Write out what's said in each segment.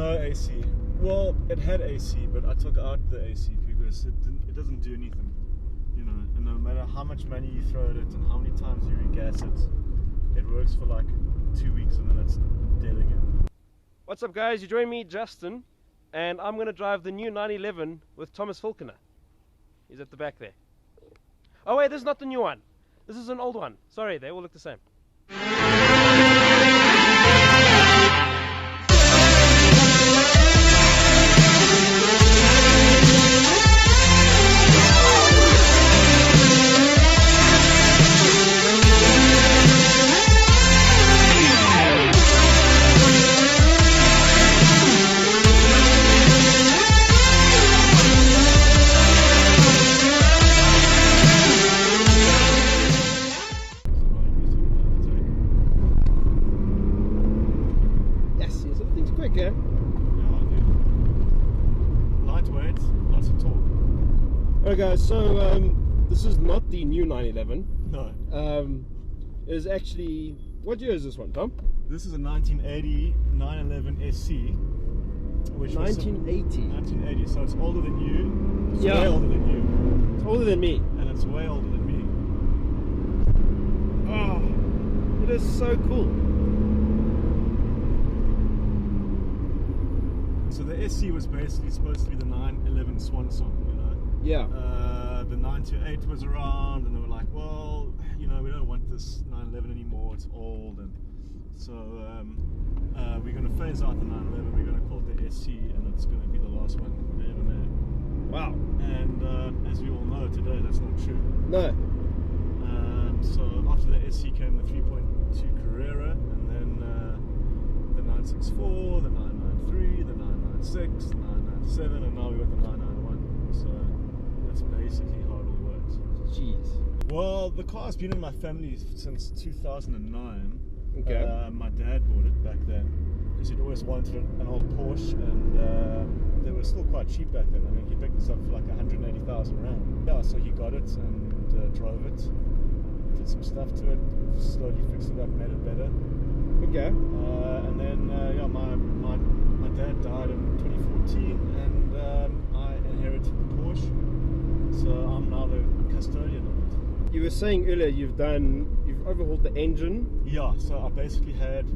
No AC. Well, it had AC, but I took out the AC because it doesn't do anything. You know, and no matter how much money you throw at it and how many times you regas it, it works for like 2 weeks and then it's dead again. What's up, guys? You join me, Justin, and I'm going to drive the new 911 with Thomas Fulkener. He's at the back there. Oh wait, this is not the new one. This is an old one. Sorry, they all look the same. Yeah, dude. Lightweight, lots of torque. Alright guys, so this is not the new 911. No. It is actually, what year is this one, Tom? This is a 1980 911 SC. Which 1980? 1980, so it's older than you. It's Yeah. way older than you. It's older than me. And it's way older than me. Oh, it is so cool. So the SC was basically supposed to be the 911 swan song, you know? Yeah. The 928 was around, and they were like, well, you know, we don't want this 911 anymore, it's old, and so we're going to phase out the 911, we're going to call it the SC, and it's going to be the last one they ever made. Wow. And as we all know today, that's not true. No. So after the SC came the 3.2 Carrera, and then the 964, the 993, the 996, the 997, and now we got the 991. So that's basically how it all works. Jeez. Well, the car's been in my family since 2009. Okay. My dad bought it back then because he'd always wanted an old Porsche, and they were still quite cheap back then. I mean, he picked this up for like 180,000 rand. Yeah, so he got it and drove it, did some stuff to it, slowly fixed it up, made it better. Okay. And then yeah, my dad died in 2014, and I inherited the Porsche, so I'm now the custodian of it. You were saying earlier you've overhauled the engine. Yeah, so I basically had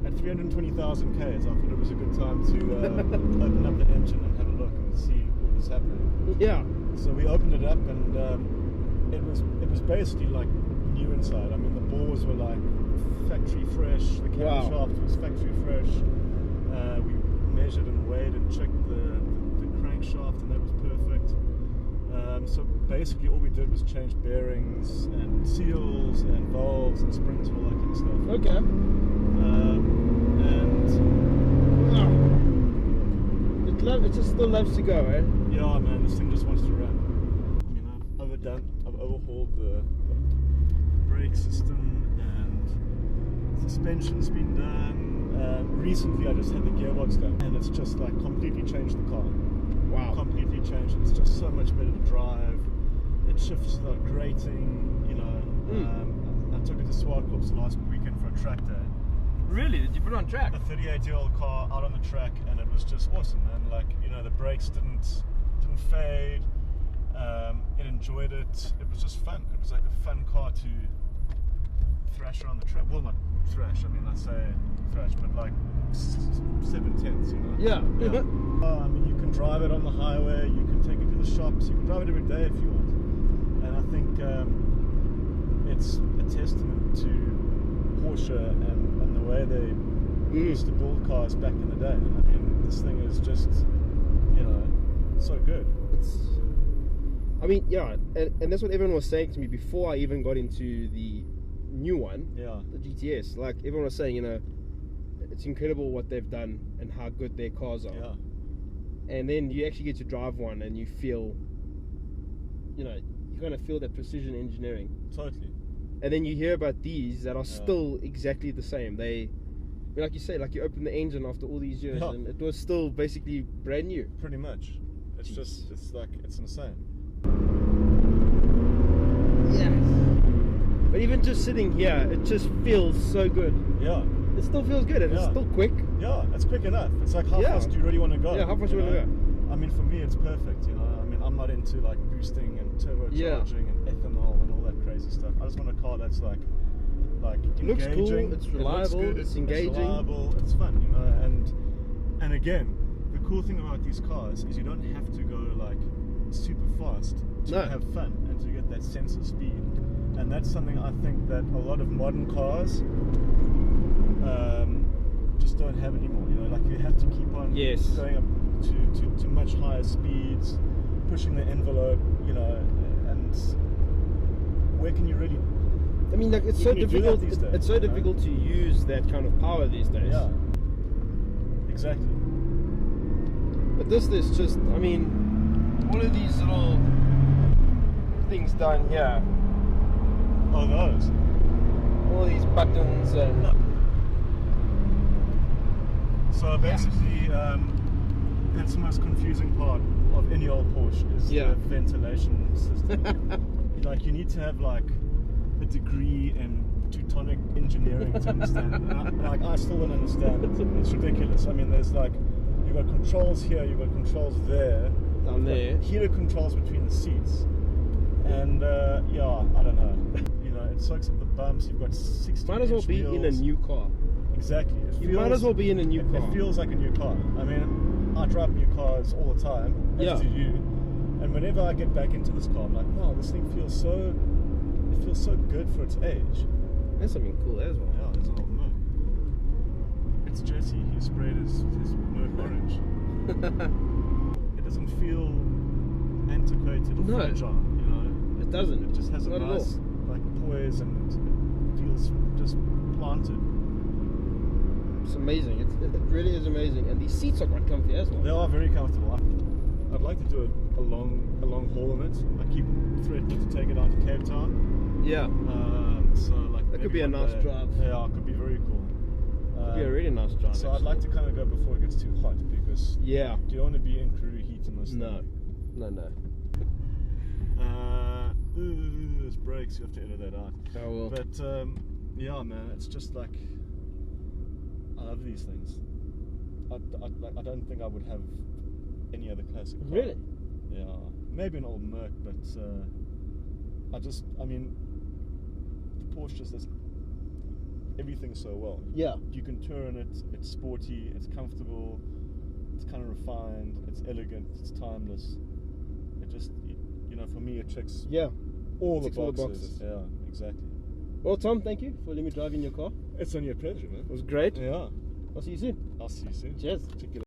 at 320,000 Ks. I thought it was a good time to open up the engine and have a look and see what was happening. Yeah. So we opened it up, and it was basically like new inside. I mean, the bores were like factory fresh. The camshaft was factory fresh. We measured and weighed and checked the crankshaft, and that was perfect. So basically all we did was change bearings and seals and valves and springs and all that kind of stuff. Okay. It just still loves to go, eh? Yeah, man, this thing just wants to run. I mean, I've overhauled the brake system, and suspension's been done. Recently I just had the gearbox done, and it's just like completely changed the car. Wow. Completely changed it. It's just so much better to drive. It shifts without grating, you know. I took it to Swartkorps last weekend for a track day. Really? Did you put it on track? A 38-year-old car out on the track, and it was just awesome, man. Like, you know, the brakes didn't fade. It enjoyed it. It was just fun. It was like a fun car to thrash around the track. Well, not thrash. I mean, I say thrash, but like 7/10, you know. Yeah. Yeah. I mean, you can drive it on the highway. You can take it to the shops. You can drive it every day if you want. And I think it's a testament to Porsche and the way they used to build cars back in the day. I mean, this thing is just, you know, so good. I mean, yeah, and that's what everyone was saying to me before I even got into the new one, Yeah. the GTS. Like, everyone was saying, you know, it's incredible what they've done and how good their cars are. Yeah. And then you actually get to drive one and you feel, you know, you kind of feel that precision engineering. Totally. And then you hear about these that are still exactly the same. They, like you say, like you open the engine after all these years and it was still basically brand new. Pretty much. It's just, it's like, it's insane. Yes. But even just sitting here, it just feels so good. Yeah. it still feels good, and it's still quick. Yeah, it's quick enough. It's like, how fast do you really want to go? Yeah, how fast do you want to go? I mean, for me, it's perfect. You know, I mean, I'm not into like boosting and turbocharging and ethanol and all that crazy stuff. I just want a car that's like engaging. Looks cool. It's reliable. It's engaging. It's reliable. It's fun. You know, and again, the cool thing about these cars is you don't have to go like super fast to have fun and to get that sense of speed. And that's something I think that a lot of modern cars just don't have anymore. You know, like you have to keep on going up to much higher speeds, pushing the envelope. You know, and where can you really? I mean, like, it's so difficult. It's so difficult to use that kind of power these days. Yeah, exactly. But this is just, I mean, all of these little things down here. Oh, those. All these buttons and. So basically, that's the most confusing part of any old Porsche is the ventilation system. Like, you need to have like a degree in Teutonic engineering to understand it. I still don't understand it. It's ridiculous. I mean, there's like, you've got controls here, you've got controls there. Down there. Heater controls between the seats. And yeah, I don't know. You know, it soaks up the bumps. You've got 60 Might as well be wheels. in a new car. Exactly. You might as well be in a new car. It feels like a new car. I mean, I drive new cars all the time, as do you. And whenever I get back into this car, I'm like, wow, this thing feels so good for its age. That's something cool as well. Yeah, there's an old Merc. It's Jesse. He sprayed his Merc orange. It doesn't feel antiquated or fragile, you know. It doesn't. It just has a nice like poise and it feels just planted. It's amazing. It really is amazing, and these seats are quite comfy as well. They are very comfortable. I'd like to do a long haul on it. I keep threatening to take it out to Cape Town. Yeah. So like that could be a nice drive. Yeah, it could be very cool. Could be a really nice drive. So I'd like to kind of go before it gets too hot because you don't want to be in crew heat in this. No. There's brakes. You have to edit that out. I will. But yeah, man, it's just like I love these things. I don't think I would have any other classic car. Really? Yeah, maybe an old Merc, but I mean, the Porsche just does everything so well. Yeah. You can turn it. It's sporty. It's comfortable. It's kind of refined. It's elegant. It's timeless. It just, you know, for me, it checks all the boxes. Yeah, exactly. Well, Tom, thank you for letting me drive in your car. It's only a pleasure, man. It was great. Yeah. I'll see you soon. I'll see you soon. Cheers. Check it out.